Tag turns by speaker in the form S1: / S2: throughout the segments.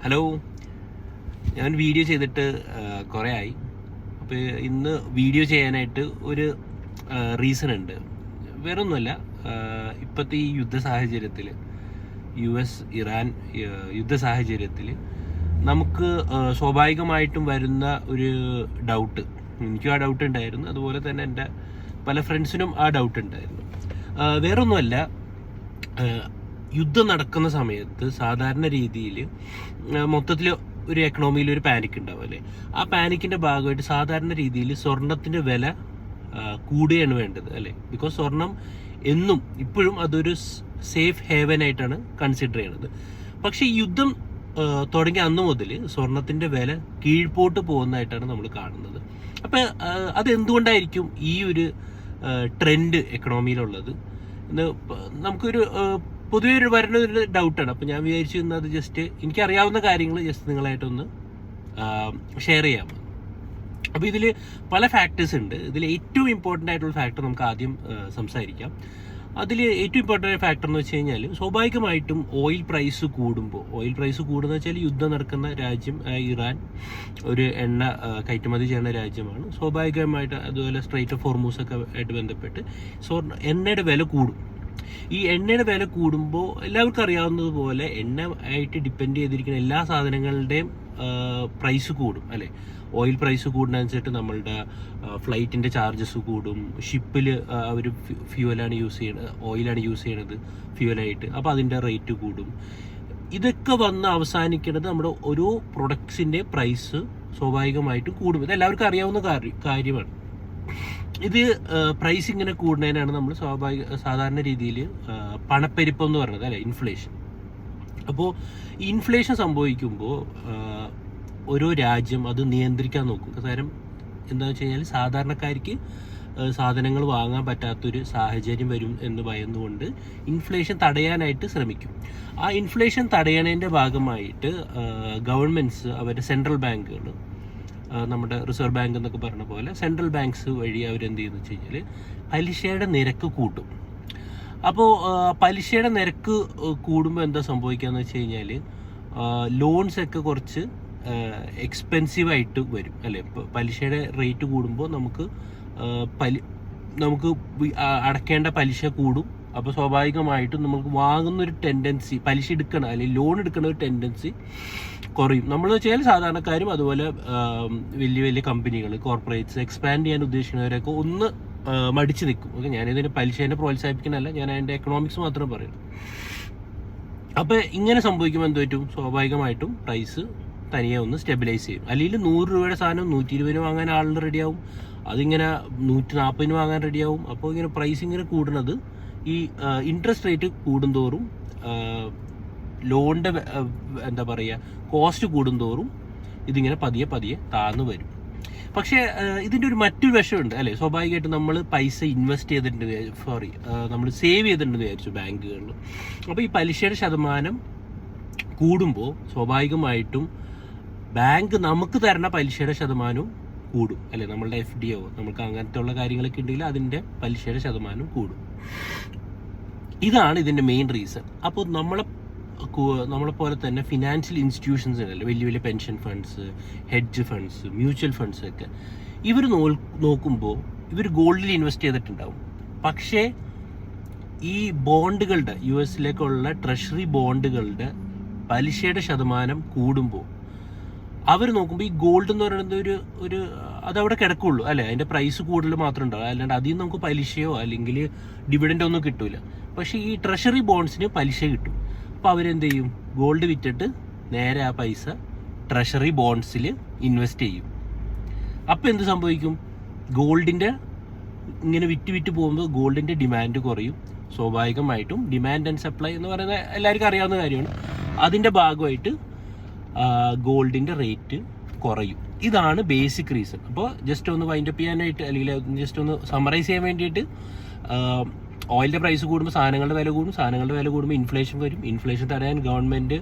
S1: Hello, ഞാൻ video ചെയ്തിട്ട് കുറേ ആയി. അപ്പോൾ ഇന്ന് വീഡിയോ ചെയ്യാനായിട്ട് ഒരു റീസൺ ഉണ്ട്. വേറൊന്നുമല്ല, ഇപ്പോഴത്തെ ഈ യുദ്ധ സാഹചര്യത്തിൽ, US-ഇറാൻ യുദ്ധ സാഹചര്യത്തിൽ നമുക്ക് സ്വാഭാവികമായിട്ടും വരുന്ന ഒരു ഡൗട്ട്, എനിക്കും ആ ഡൗട്ട് ഉണ്ടായിരുന്നു, അതുപോലെ തന്നെ എൻ്റെ പല ഫ്രണ്ട്സിനും ആ ഡൗട്ട് ഉണ്ടായിരുന്നു. വേറൊന്നുമല്ല, യുദ്ധം നടക്കുന്ന സമയത്ത് സാധാരണ രീതിയിൽ മൊത്തത്തിൽ ഒരു എക്കണോമിയിൽ ഒരു പാനിക് ഉണ്ടാവും അല്ലേ. ആ പാനിക്കിൻ്റെ ഭാഗമായിട്ട് സാധാരണ രീതിയിൽ സ്വർണത്തിൻ്റെ വില കൂടുകയാണ് വേണ്ടത് അല്ലേ. ബിക്കോസ് സ്വർണം എന്നും ഇപ്പോഴും അതൊരു സേഫ് ഹേവനായിട്ടാണ് കൺസിഡർ ചെയ്യണത്. പക്ഷേ ഈ യുദ്ധം തുടങ്ങിയ അന്ന് മുതൽ സ്വർണത്തിൻ്റെ വില കീഴ്പോട്ട് പോകുന്നതായിട്ടാണ് നമ്മൾ കാണുന്നത്. അപ്പം അതെന്തുകൊണ്ടായിരിക്കും ഈ ഒരു ട്രെൻഡ് എക്കണോമിയിലുള്ളത് എന്ന് നമുക്കൊരു പൊതുവെ വരുന്ന ഒരു ഡൗട്ടാണ്. അപ്പോൾ ഞാൻ വിചാരിച്ചു അത് ജസ്റ്റ് എനിക്കറിയാവുന്ന കാര്യങ്ങൾ ജസ്റ്റ് നിങ്ങളായിട്ടൊന്ന് ഷെയർ ചെയ്യാം. അപ്പോൾ ഇതിൽ പല ഫാക്ടേഴ്സ് ഉണ്ട്. ഇതിൽ ഏറ്റവും ഇമ്പോർട്ടൻ്റ് ആയിട്ടുള്ള ഫാക്ടർ നമുക്ക് ആദ്യം സംസാരിക്കാം. അതിൽ ഏറ്റവും ഇമ്പോർട്ടൻ്റ് ഫാക്ടർ എന്ന് വെച്ച് കഴിഞ്ഞാൽ, സ്വാഭാവികമായിട്ടും ഓയിൽ പ്രൈസ് കൂടുന്ന വെച്ചാൽ യുദ്ധം നടക്കുന്ന രാജ്യം ഇറാൻ ഒരു എണ്ണ കയറ്റുമതി ചെയ്യുന്ന രാജ്യമാണ്. സ്വാഭാവികമായിട്ട് അതുപോലെ സ്ട്രൈറ്റ് ഓഫ് ഹോർമൂസ് ഒക്കെ ആയിട്ട് ബന്ധപ്പെട്ട് എണ്ണയുടെ വില കൂടും. ഈ എണ്ണയുടെ വില കൂടുമ്പോൾ എല്ലാവർക്കും അറിയാവുന്നതുപോലെ എണ്ണ ആയിട്ട് ഡിപ്പെൻഡ് ചെയ്തിരിക്കുന്ന എല്ലാ സാധനങ്ങളുടെയും പ്രൈസ് കൂടും അല്ലേ. ഓയിൽ പ്രൈസ് കൂടുന്നതനുസരിച്ച് നമ്മളുടെ ഫ്ലൈറ്റിൻ്റെ ചാർജസ് കൂടും. ഷിപ്പിൽ അവർ ഫ്യൂവലാണ് യൂസ് ചെയ്യണത്, ഓയിലാണ് യൂസ് ചെയ്യണത് ഫ്യൂവലായിട്ട്, അപ്പോൾ അതിൻ്റെ റേറ്റ് കൂടും. ഇതൊക്കെ വന്ന് അവസാനിക്കുന്നത് നമ്മുടെ ഓരോ പ്രൊഡക്ട്സിൻ്റെ പ്രൈസ് സ്വാഭാവികമായിട്ടും കൂടും. ഇത് എല്ലാവർക്കും അറിയാവുന്ന കാര്യമാണ്. ഇത് പ്രൈസ് ഇങ്ങനെ കൂടുന്നതിനാണ് നമ്മൾ സാധാരണ രീതിയിൽ പണപ്പെരുപ്പം എന്ന് പറയുന്നത് അല്ലേ, ഇൻഫ്ലേഷൻ. അപ്പോൾ ഈ ഇൻഫ്ലേഷൻ സംഭവിക്കുമ്പോൾ ഓരോ രാജ്യം അത് നിയന്ത്രിക്കാൻ നോക്കും. കാരണം എന്താണെന്ന് വെച്ച് കഴിഞ്ഞാൽ സാധാരണക്കാർക്ക് സാധനങ്ങൾ വാങ്ങാൻ പറ്റാത്തൊരു സാഹചര്യം വരും എന്ന് ഭയന്നുകൊണ്ട് ഇൻഫ്ലേഷൻ തടയാനായിട്ട് ശ്രമിക്കും. ആ ഇൻഫ്ലേഷൻ തടയണതിൻ്റെ ഭാഗമായിട്ട് ഗവൺമെൻറ്റ്സ് അവരുടെ സെൻട്രൽ ബാങ്കുകൾ, നമ്മുടെ റിസർവ് ബാങ്ക് എന്നൊക്കെ പറഞ്ഞ പോലെ സെൻട്രൽ ബാങ്ക്സ് വഴി അവരെന്ത് ചെയ്യുന്നു വെച്ച് കഴിഞ്ഞാൽ പലിശയുടെ നിരക്ക് കൂട്ടും. അപ്പോൾ പലിശയുടെ നിരക്ക് കൂടുമ്പോൾ എന്താ സംഭവിക്കുകയെന്ന് വെച്ച് കഴിഞ്ഞാൽ ലോൺസൊക്കെ കുറച്ച് എക്സ്പെൻസീവായിട്ട് വരും അല്ലേ. ഇപ്പോൾ പലിശയുടെ റേറ്റ് കൂടുമ്പോൾ നമുക്ക് അടയ്ക്കേണ്ട പലിശ കൂടും. അപ്പോൾ സ്വാഭാവികമായിട്ടും നമുക്ക് വാങ്ങുന്നൊരു ടെൻഡൻസി, പലിശ എടുക്കണം അല്ലെങ്കിൽ ലോൺ എടുക്കുന്ന ഒരു ടെൻഡൻസി കുറയും. നമ്മൾ വെച്ചാൽ സാധാരണക്കാരും അതുപോലെ വലിയ വലിയ കമ്പനികൾ, കോർപ്പറേറ്റ്സ് എക്സ്പാൻഡ് ചെയ്യാൻ ഉദ്ദേശിക്കുന്നവരൊക്കെ ഒന്ന് മടിച്ചു നിൽക്കും. ഓക്കെ, ഞാനിതിന് പലിശേനെ പ്രോത്സാഹിപ്പിക്കുന്നതല്ല, ഞാൻ അതിൻ്റെ എക്കണോമിക്സ് മാത്രം പറയുന്നു. അപ്പോൾ ഇങ്ങനെ സംഭവിക്കുമ്പോൾ എന്ത് പറ്റും, സ്വാഭാവികമായിട്ടും പ്രൈസ് തനിയെ ഒന്ന് സ്റ്റെബിലൈസ് ചെയ്യും. അല്ലെങ്കിൽ 100 രൂപയുടെ സാധനം 120 വാങ്ങാൻ ആളിന് റെഡിയാവും, അതിങ്ങനെ 140 വാങ്ങാൻ റെഡിയാവും. അപ്പോൾ ഇങ്ങനെ പ്രൈസ് ഇങ്ങനെ കൂടുന്നത് ഈ ഇൻട്രസ്റ്റ് റേറ്റ് കൂടുന്തോറും ലോണിൻ്റെ എന്താ പറയുക കോസ്റ്റ് കൂടുന്തോറും ഇതിങ്ങനെ പതിയെ പതിയെ താഴ്ന്നു വരും. പക്ഷേ ഇതിൻ്റെ ഒരു മറ്റൊരു വശമുണ്ട് അല്ലേ. സ്വാഭാവികമായിട്ടും നമ്മൾ പൈസ ഇൻവെസ്റ്റ് ചെയ്തിട്ടുണ്ട്, നമ്മൾ സേവ് ചെയ്തിട്ടുണ്ടെന്ന് വിചാരിച്ചു ബാങ്കുകളിൽ. അപ്പോൾ ഈ പലിശയുടെ ശതമാനം കൂടുമ്പോൾ സ്വാഭാവികമായിട്ടും ബാങ്ക് നമുക്ക് തരുന്ന പലിശയുടെ ശതമാനവും കൂടും അല്ലേ. നമ്മളുടെ FDO നമുക്ക് അങ്ങനത്തെ ഉള്ള കാര്യങ്ങളൊക്കെ ഉണ്ടെങ്കിൽ അതിൻ്റെ പലിശയുടെ ശതമാനം കൂടും. ഇതാണ് ഇതിൻ്റെ മെയിൻ റീസൺ. അപ്പോൾ നമ്മളെപ്പോലെ തന്നെ ഫിനാൻഷ്യൽ ഇൻസ്റ്റിറ്റ്യൂഷൻസ് ഉണ്ടല്ലോ, വലിയ വലിയ pension funds, hedge funds, mutual funds ഒക്കെ, ഇവർ നോക്കുമ്പോൾ ഇവർ ഗോൾഡിൽ ഇൻവെസ്റ്റ് ചെയ്തിട്ടുണ്ടാവും. പക്ഷേ ഈ ബോണ്ടുകളുടെ US-ലേക്കുള്ള ട്രഷറി ബോണ്ടുകളുടെ പലിശയുടെ ശതമാനം കൂടുമ്പോൾ അവർ നോക്കുമ്പോൾ ഈ ഗോൾഡ് എന്ന് പറയുന്നത് ഒരു അതവിടെ കിടക്കുള്ളൂ അല്ലേ. അതിൻ്റെ പ്രൈസ് കൂടുതൽ മാത്രം ഉണ്ടാവും, അല്ലാണ്ട് അതിൽ നിന്ന് നമുക്ക് പലിശയോ അല്ലെങ്കിൽ ഡിവിഡൻഡോ ഒന്നും കിട്ടില്ല. പക്ഷേ ഈ ട്രഷറി ബോണ്ട്സിന് പലിശ കിട്ടും. അപ്പോൾ അവരെന്ത് ചെയ്യും, ഗോൾഡ് വിറ്റിട്ട് നേരെ ആ പൈസ ട്രഷറി ബോണ്ട്സിൽ ഇൻവെസ്റ്റ് ചെയ്യും. അപ്പോൾ എന്ത് സംഭവിക്കും, ഗോൾഡിൻ്റെ ഇങ്ങനെ വിറ്റ് പോകുമ്പോൾ ഗോൾഡിൻ്റെ ഡിമാൻഡ് കുറയും. സ്വാഭാവികമായിട്ടും ഡിമാൻഡ് ആൻഡ് സപ്ലൈ എന്ന് പറയുന്നത് എല്ലാവർക്കും അറിയാവുന്ന കാര്യമാണ്. അതിൻ്റെ ഭാഗമായിട്ട് ഗോൾഡിൻ്റെ റേറ്റ് കുറയും. ഇതാണ് ബേസിക് റീസൺ. അപ്പോൾ ജസ്റ്റ് ഒന്ന് വൈൻഡപ്പ് ചെയ്യാനായിട്ട് അല്ലെങ്കിൽ ജസ്റ്റ് ഒന്ന് സമറൈസ് ചെയ്യാൻ വേണ്ടിയിട്ട്, ഓയിലിൻ്റെ പ്രൈസ് കൂടുമ്പോൾ സാധനങ്ങളുടെ വില കൂടും, സാധനങ്ങളുടെ വില കൂടുമ്പോൾ ഇൻഫ്ലേഷൻ വരും. ഇൻഫ്ലേഷൻ തടയാൻ ഗവൺമെൻറ്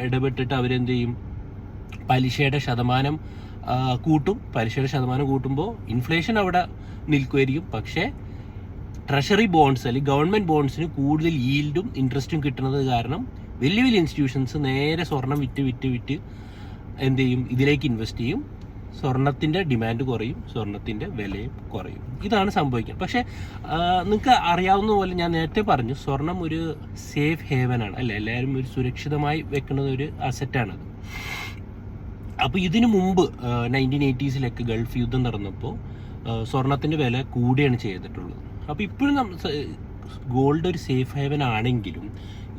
S1: ഇടപെട്ടിട്ട് അവരെന്ത് ചെയ്യും, പലിശയുടെ ശതമാനം കൂട്ടും. പലിശയുടെ ശതമാനം കൂട്ടുമ്പോൾ ഇൻഫ്ലേഷൻ അവിടെ നിൽക്കുമായിരിക്കും. പക്ഷേ ട്രഷറി ബോണ്ട്സ് അല്ലെങ്കിൽ ഗവൺമെൻറ് ബോണ്ട്സിന് കൂടുതൽ ഈൽഡും ഇൻട്രസ്റ്റും കിട്ടുന്നത് കാരണം വലിയ വലിയ ഇൻസ്റ്റിറ്റ്യൂഷൻസ് നേരെ സ്വർണം വിറ്റ് എന്ത് ചെയ്യും, ഇതിലേക്ക് ഇൻവെസ്റ്റ് ചെയ്യും. സ്വർണത്തിൻ്റെ ഡിമാൻഡ് കുറയും, സ്വർണത്തിൻ്റെ വിലയും കുറയും. ഇതാണ് സംഭവിക്കുന്നത്. പക്ഷേ നിങ്ങൾക്ക് അറിയാവുന്ന പോലെ ഞാൻ നേരത്തെ പറഞ്ഞു, സ്വർണം ഒരു സേഫ് ഹേവനാണ് അല്ലേ, എല്ലാവരും ഒരു സുരക്ഷിതമായി വെക്കുന്ന ഒരു അസറ്റാണത്. അപ്പോൾ ഇതിനു മുമ്പ് 1980s ഗൾഫ് യുദ്ധം നടന്നപ്പോൾ സ്വർണത്തിൻ്റെ വില കൂടുകയാണ് ചെയ്തിട്ടുള്ളത്. അപ്പോൾ ഇപ്പോഴും ഗോൾഡ് ഒരു സേഫ് ഹേവൻ ആണെങ്കിലും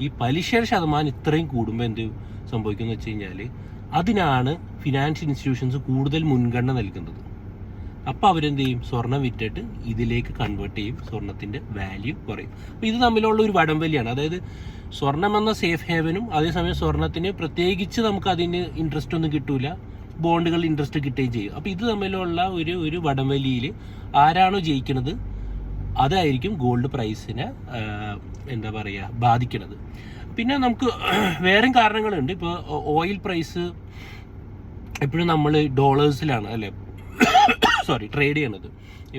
S1: ഈ പലിശയുടെ ശതമാനം ഇത്രയും കൂടുമ്പോൾ എന്ത് സംഭവിക്കുമെന്ന് വെച്ച് കഴിഞ്ഞാൽ അതിനാണ് ഫിനാൻഷ്യൽ ഇൻസ്റ്റിറ്റ്യൂഷൻസ് കൂടുതൽ മുൻഗണന നൽകുന്നത്. അപ്പോൾ അവരെന്ത് ചെയ്യും, സ്വർണം വിറ്റിട്ട് ഇതിലേക്ക് കൺവേർട്ട് ചെയ്യും, സ്വർണത്തിൻ്റെ വാല്യൂ കുറയും. അപ്പോൾ ഇത് തമ്മിലുള്ള ഒരു വടംവലിയാണ്. അതായത് സ്വർണം എന്ന സേഫ് ഹേവനും അതേസമയം സ്വർണത്തിന് പ്രത്യേകിച്ച് നമുക്ക് അതിന് ഇൻട്രസ്റ്റ് ഒന്നും കിട്ടൂല, ബോണ്ടുകൾ ഇൻട്രസ്റ്റ് കിട്ടുകയും ചെയ്യും. അപ്പോൾ ഇത് തമ്മിലുള്ള ഒരു വടംവലിയിൽ ആരാണോ ജയിക്കുന്നത് അതായിരിക്കും ഗോൾഡ് പ്രൈസിനെ എന്താ പറയുക ബാധിക്കുന്നത്. പിന്നെ നമുക്ക് വേറെയും കാരണങ്ങളുണ്ട്. ഇപ്പോൾ ഓയിൽ പ്രൈസ് എപ്പോഴും നമ്മൾ ഡോളേഴ്സിലാണ് അല്ലേ ട്രേഡ് ചെയ്യണത്.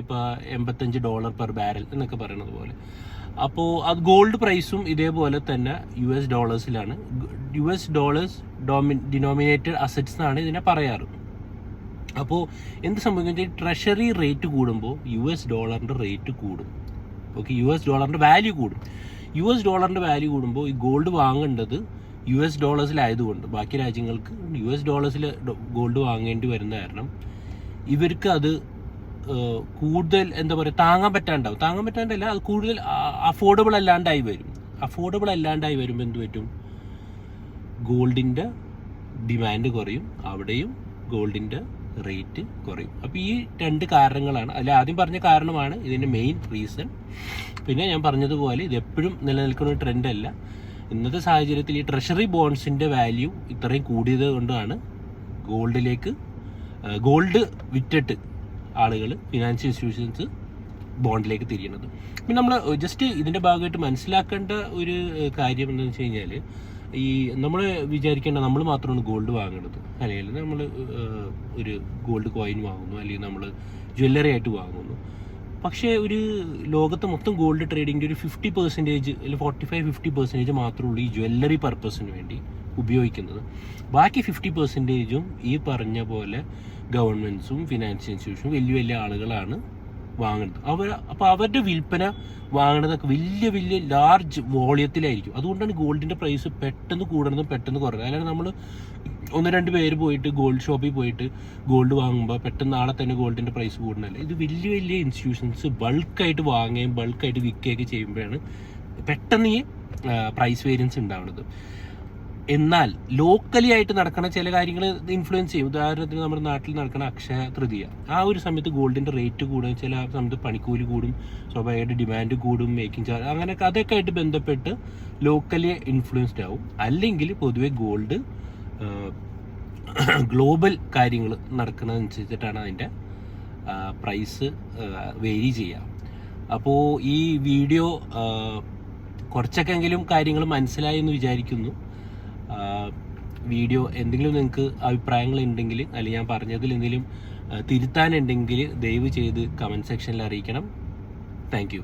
S1: ഇപ്പോൾ $85 പെർ ബാരൽ എന്നൊക്കെ പറയുന്നത് പോലെ. അപ്പോൾ അത് ഗോൾഡ് പ്രൈസും ഇതേപോലെ തന്നെ US ഡോളേഴ്സിലാണ്. US dollars denominated assets എന്നാണ് ഇതിനെ പറയാറ്. അപ്പോൾ എന്ത് സംഭവിക്കുന്നത്, ട്രഷറി റേറ്റ് കൂടുമ്പോൾ US ഡോളറിൻ്റെ റേറ്റ് കൂടും. ഓക്കെ, US ഡോളറിൻ്റെ വാല്യൂ കൂടും. US ഡോളറിൻ്റെ വാല്യൂ കൂടുമ്പോൾ ഈ ഗോൾഡ് വാങ്ങേണ്ടത് US ഡോളേഴ്സിലായതുകൊണ്ട് ബാക്കി രാജ്യങ്ങൾക്ക് US ഡോളേഴ്സിൽ ഗോൾഡ് വാങ്ങേണ്ടി വരുന്ന കാരണം ഇവർക്ക് അത് കൂടുതൽ എന്താ പറയുക താങ്ങാൻ പറ്റാണ്ടല്ല, അത് കൂടുതൽ അഫോർഡബിൾ അല്ലാണ്ടായി വരുമ്പോൾ എന്ത് പറ്റും, ഗോൾഡിൻ്റെ ഡിമാൻഡ് കുറയും, അവിടെയും ഗോൾഡിൻ്റെ റേറ്റ് കുറയും. അപ്പോൾ ഈ രണ്ട് കാരണങ്ങളാണ്, അതിൽ ആദ്യം പറഞ്ഞ കാരണമാണ് ഇതിൻ്റെ മെയിൻ റീസൺ. പിന്നെ ഞാൻ പറഞ്ഞതുപോലെ ഇത് എപ്പോഴും നിലനിൽക്കുന്ന ഒരു ട്രെൻഡല്ല. ഇന്നത്തെ സാഹചര്യത്തിൽ ഈ ട്രഷറി ബോണ്ട്സിൻ്റെ വാല്യൂ ഇത്രയും കൂടിയത് കൊണ്ടാണ് ഗോൾഡ് വിറ്റിട്ട് ആളുകൾ ഫിനാൻഷ്യൽ ഇൻസ്റ്റിറ്റ്യൂഷൻസ് ബോണ്ടിലേക്ക് തിരിയണത്. പിന്നെ നമ്മൾ ജസ്റ്റ് ഇതിൻ്റെ ഭാഗമായിട്ട് മനസ്സിലാക്കേണ്ട ഒരു കാര്യം എന്താണെന്ന് വെച്ച് കഴിഞ്ഞാൽ, ഈ നമ്മൾ വിചാരിക്കേണ്ട നമ്മൾ മാത്രമാണ് ഗോൾഡ് വാങ്ങുന്നത്, അല്ലെങ്കിൽ നമ്മൾ ഒരു ഗോൾഡ് കോയിൻ വാങ്ങുന്നു, അല്ലെങ്കിൽ നമ്മൾ ജ്വല്ലറി ആയിട്ട് വാങ്ങുന്നു. പക്ഷേ ഒരു ലോകത്തെ മൊത്തം ഗോൾഡ് ട്രേഡിങ്ങിൻ്റെ ഒരു 50% അല്ലെങ്കിൽ 45-50% മാത്രമേ ഉള്ളൂ ഈ ജ്വല്ലറി പർപ്പസിന് വേണ്ടി ഉപയോഗിക്കുന്നത്. ബാക്കി 50%ഉം ഈ പറഞ്ഞ പോലെ ഗവൺമെൻറ്റ്സും ഫിനാൻഷ്യൽ ഇൻസ്റ്റിറ്റ്യൂഷനും വലിയ ആളുകളാണ് വാങ്ങുന്നത്. അപ്പോൾ അവരുടെ വിൽപ്പന വാങ്ങുന്നതൊക്കെ വലിയ ലാർജ് വോളിയത്തിലായിരിക്കും. അതുകൊണ്ടാണ് ഗോൾഡിൻ്റെ പ്രൈസ് പെട്ടെന്ന് കൂടുന്നതും പെട്ടെന്ന് കുറയുന്നത്. അല്ലാതെ നമ്മൾ 1-2 പേര് പോയിട്ട് ഗോൾഡ് ഷോപ്പിൽ പോയിട്ട് ഗോൾഡ് വാങ്ങുമ്പോൾ പെട്ടെന്ന് നാളെ തന്നെ ഗോൾഡിൻ്റെ പ്രൈസ് കൂടുന്നില്ല. ഇത് വലിയ ഇൻസ്റ്റിറ്റ്യൂഷൻസ് ബൾക്കായിട്ട് വാങ്ങുകയും ബൾക്കായിട്ട് വിൽക്കുകയൊക്കെ ചെയ്യുമ്പോഴാണ് പെട്ടെന്ന് ഈ പ്രൈസ് വേരിയൻസ് ഉണ്ടാവുന്നത്. എന്നാൽ ലോക്കലി ആയിട്ട് നടക്കുന്ന ചില കാര്യങ്ങൾ ഇൻഫ്ലുവൻസ് ചെയ്യും. ഉദാഹരണത്തിന് നമ്മുടെ നാട്ടിൽ നടക്കുന്ന അക്ഷയ തൃതീയ, ആ ഒരു സമയത്ത് ഗോൾഡിൻ്റെ റേറ്റ് കൂടും, ചില സമയത്ത് പണിക്കൂലി കൂടും, സ്വാഭാവികമായിട്ട് ഡിമാൻഡ് കൂടും, മേക്കിംഗ് ചാർജ്, അങ്ങനെയൊക്കെ അതൊക്കെ ആയിട്ട് ബന്ധപ്പെട്ട് ലോക്കലി ഇൻഫ്ലുവൻസ്ഡ് ആവും. അല്ലെങ്കിൽ പൊതുവെ ഗോൾഡ് ഗ്ലോബൽ കാര്യങ്ങൾ നടക്കുന്നതനുസരിച്ചിട്ടാണ് അതിൻ്റെ പ്രൈസ് വേരി ചെയ്യുക. അപ്പോൾ ഈ വീഡിയോ കുറച്ചൊക്കെങ്കിലും കാര്യങ്ങൾ മനസ്സിലായി എന്ന് വിചാരിക്കുന്നു. വീഡിയോ എന്തെങ്കിലും നിങ്ങൾക്ക് അഭിപ്രായങ്ങൾ ഉണ്ടെങ്കിൽ, അല്ലെങ്കിൽ ഞാൻ പറഞ്ഞതിൽ എന്തെങ്കിലും തിരുത്താനുണ്ടെങ്കിൽ ദയവ് ചെയ്ത് കമൻറ്റ് സെക്ഷനിൽ അറിയിക്കണം. Thank you.